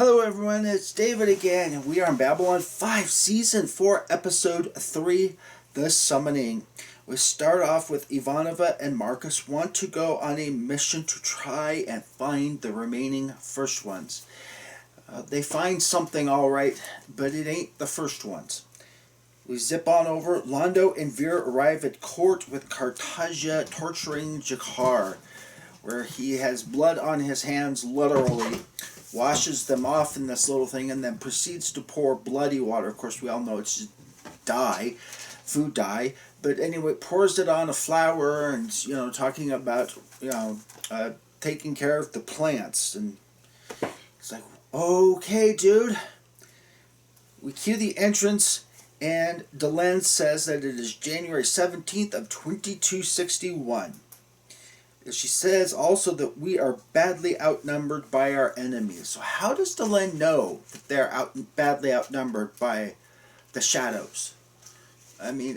Hello everyone, it's David again, and we are in Babylon 5, Season 4, Episode 3, The Summoning. We start off with Ivanova and Marcus want to go on a mission to try and find the remaining first ones. They find something alright, but it ain't the first ones. We zip on over. Londo and Veer arrive at court with Cartagia torturing Jakar, where he has blood on his hands literally, washes them off in this little thing, and then proceeds to pour bloody water. Of course, we all know it's just dye, food dye. But anyway, pours it on a flower and, talking about, taking care of the plants. And it's like, okay, dude. We cue the entrance, and Delenn says that it is January 17th of 2261. She says also that we are badly outnumbered by our enemies. So how does Delenn know that they're badly outnumbered by the shadows? I mean,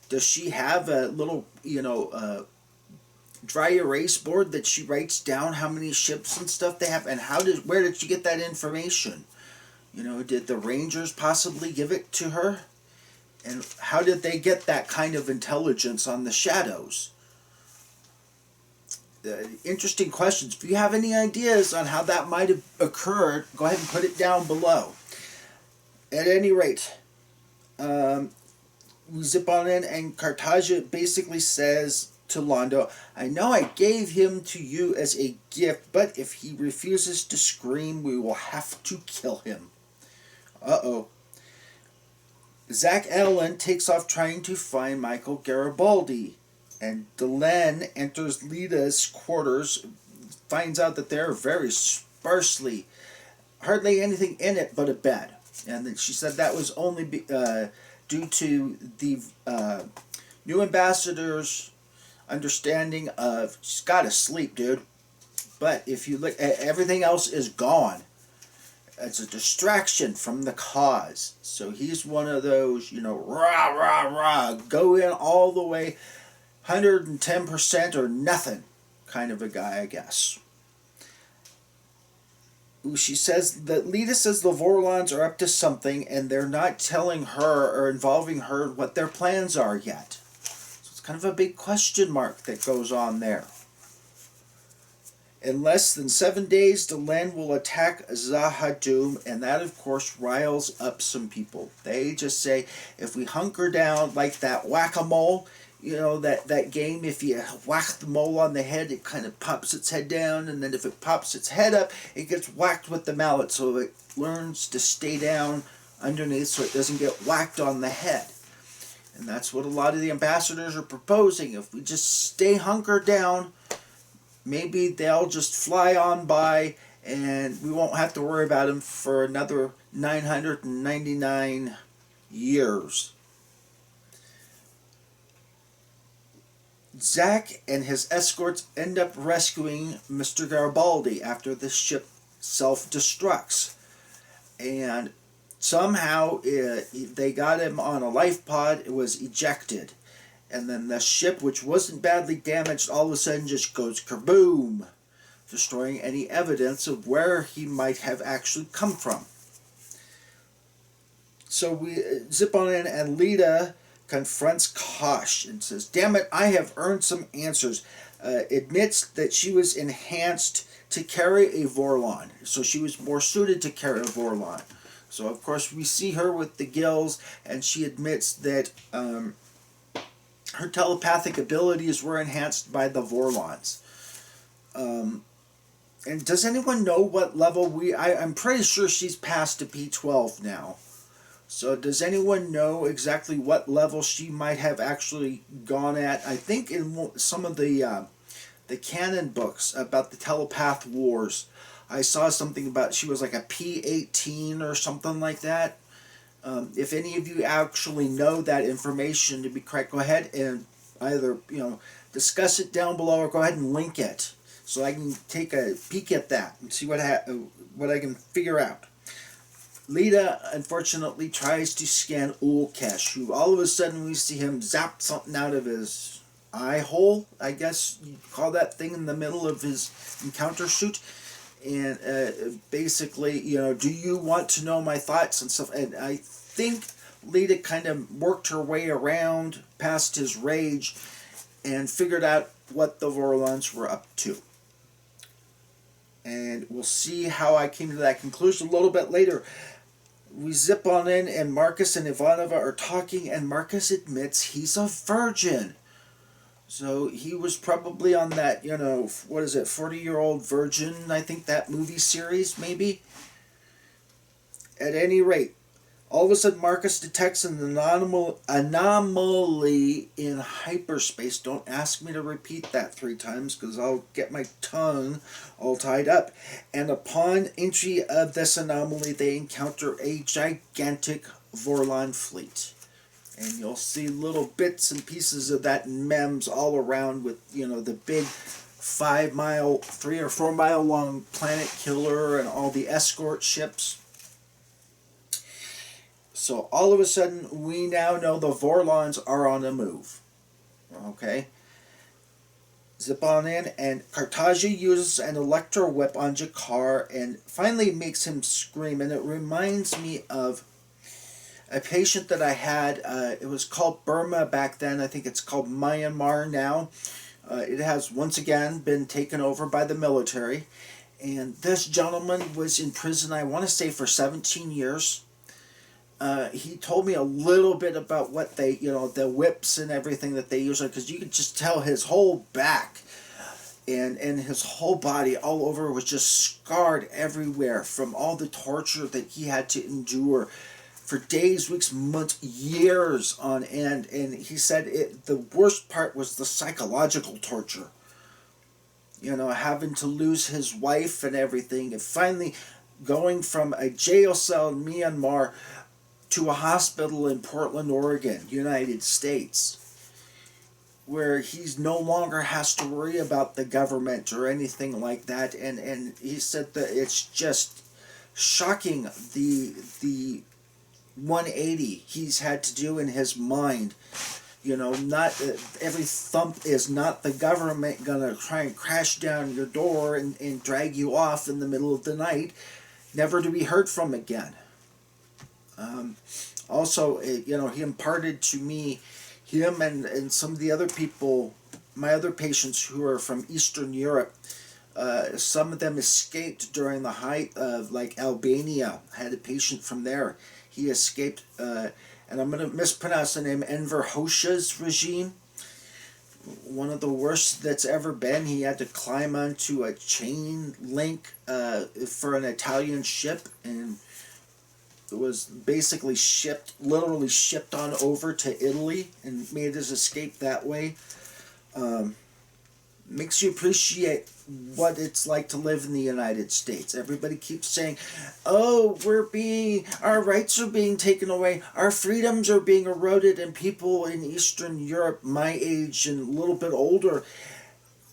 does she have a little, dry erase board that she writes down how many ships and stuff they have? And where did she get that information? Did the Rangers possibly give it to her? And how did they get that kind of intelligence on the shadows? Interesting questions. If you have any ideas on how that might have occurred, go ahead and put it down below. At any rate, we zip on in, and Cartagia basically says to Londo, I know I gave him to you as a gift, but if he refuses to scream, we will have to kill him. Uh-oh. Zach Allen takes off trying to find Michael Garibaldi. And Delenn enters Lita's quarters, finds out that they're very sparsely, hardly anything in it but a bed. And then she said that was only due to the new ambassador's understanding of, she's got to sleep, dude. But if you look, everything else is gone. It's a distraction from the cause. So he's one of those, rah, rah, rah, go in all the way, 110% or nothing kind of a guy, I guess. She says that Lita says the Vorlons are up to something, and they're not telling her or involving her what their plans are yet. So it's kind of a big question mark that goes on there. In less than 7 days, Delenn will attack Zahadum, and that, of course, riles up some people. They just say, if we hunker down like that whack-a-mole, that game, if you whack the mole on the head, it kind of pops its head down, and then if it pops its head up, it gets whacked with the mallet, so it learns to stay down underneath so it doesn't get whacked on the head. And that's what a lot of the ambassadors are proposing. If we just stay hunkered down, maybe they'll just fly on by, and we won't have to worry about them for another 999 years. Zach and his escorts end up rescuing Mr. Garibaldi after the ship self-destructs. And somehow they got him on a life pod. It was ejected. And then the ship, which wasn't badly damaged, all of a sudden just goes kaboom, destroying any evidence of where he might have actually come from. So we zip on in, and Lita confronts Kosh and says, damn it, I have earned some answers. Admits that she was enhanced to carry a Vorlon. So she was more suited to carry a Vorlon. So, of course, we see her with the gills, and she admits that her telepathic abilities were enhanced by the Vorlons. And does anyone know what level I'm pretty sure she's past a P12 now. So does anyone know exactly what level she might have actually gone at? I think in some of the canon books about the telepath wars, I saw something about she was like a P18 or something like that. If any of you actually know that information to be correct, go ahead and either discuss it down below or go ahead and link it so I can take a peek at that and see what I can figure out. Lita, unfortunately, tries to scan Ulkesh, who all of a sudden we see him zap something out of his eye hole, I guess you'd call that thing in the middle of his encounter suit. and basically, do you want to know my thoughts and stuff? And I think Lita kind of worked her way around past his rage and figured out what the Vorlons were up to. And we'll see how I came to that conclusion a little bit later. We zip on in, and Marcus and Ivanova are talking, and Marcus admits he's a virgin. So he was probably on that, 40-year-old virgin, I think that movie series, maybe? At any rate, all of a sudden Marcus detects an anomaly in hyperspace. Don't ask me to repeat that 3 times because I'll get my tongue all tied up. And upon entry of this anomaly, they encounter a gigantic Vorlon fleet. And you'll see little bits and pieces of that memes all around with, the big 3 or 4 mile long planet killer and all the escort ships. So all of a sudden, we now know the Vorlons are on the move. Okay? Zip on in, and Cartagia uses an electro whip on Jakar and finally makes him scream. And it reminds me of a patient that I had. It was called Burma back then. I think it's called Myanmar now. It has once again been taken over by the military. And this gentleman was in prison, I want to say, for 17 years. He told me a little bit about what they, the whips and everything that they use, because you could just tell his whole back and his whole body all over was just scarred everywhere from all the torture that he had to endure for days, weeks, months, years on end. And he said the worst part was the psychological torture. Having to lose his wife and everything, and finally going from a jail cell in Myanmar to a hospital in Portland, Oregon, United States, where he's no longer has to worry about the government or anything like that. And he said that it's just shocking the 180 he's had to do in his mind. Not every thump is not the government gonna try and crash down your door and drag you off in the middle of the night, never to be heard from again. Also, he imparted to me, him and some of the other people, my other patients who are from Eastern Europe, some of them escaped during the height of, like, Albania. I had a patient from there. He escaped, and I'm going to mispronounce the name, Enver Hoxha's regime. One of the worst that's ever been. He had to climb onto a chain link for an Italian ship, and it was basically literally shipped on over to Italy and made his escape that way. Makes you appreciate what it's like to live in the United States. Everybody keeps saying, oh, our rights are being taken away, our freedoms are being eroded, and people in Eastern Europe, my age and a little bit older,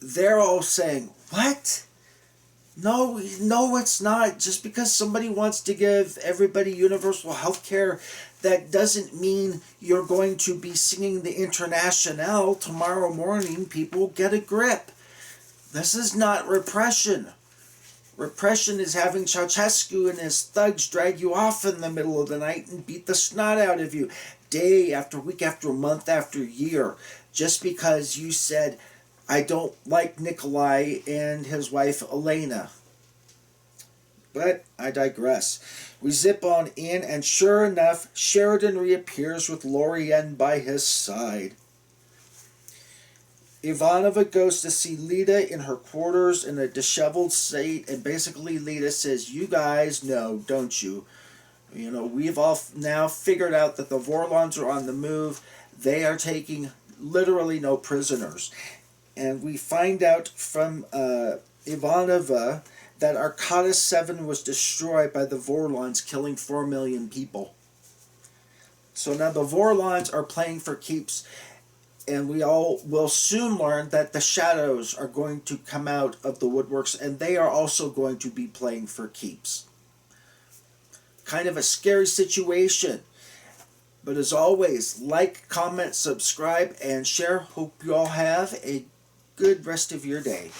they're all saying, what? No, it's not. Just because somebody wants to give everybody universal health care, that doesn't mean you're going to be singing the Internationale tomorrow morning. People, get a grip. This is not repression. Repression is having Ceausescu and his thugs drag you off in the middle of the night and beat the snot out of you day after week after month after year, just because you said, I don't like Nikolai and his wife Elena. But I digress. We zip on in, and sure enough, Sheridan reappears with Lorien by his side. Ivanova goes to see Lita in her quarters in a disheveled state, and basically Lita says, you guys know, don't you? We've all now figured out that the Vorlons are on the move. They are taking literally no prisoners. And we find out from Ivanova that Arcata 7 was destroyed by the Vorlons, killing 4 million people. So now the Vorlons are playing for keeps, and we all will soon learn that the shadows are going to come out of the woodworks, and they are also going to be playing for keeps. Kind of a scary situation. But as always, like, comment, subscribe, and share. Hope you all have a good rest of your day.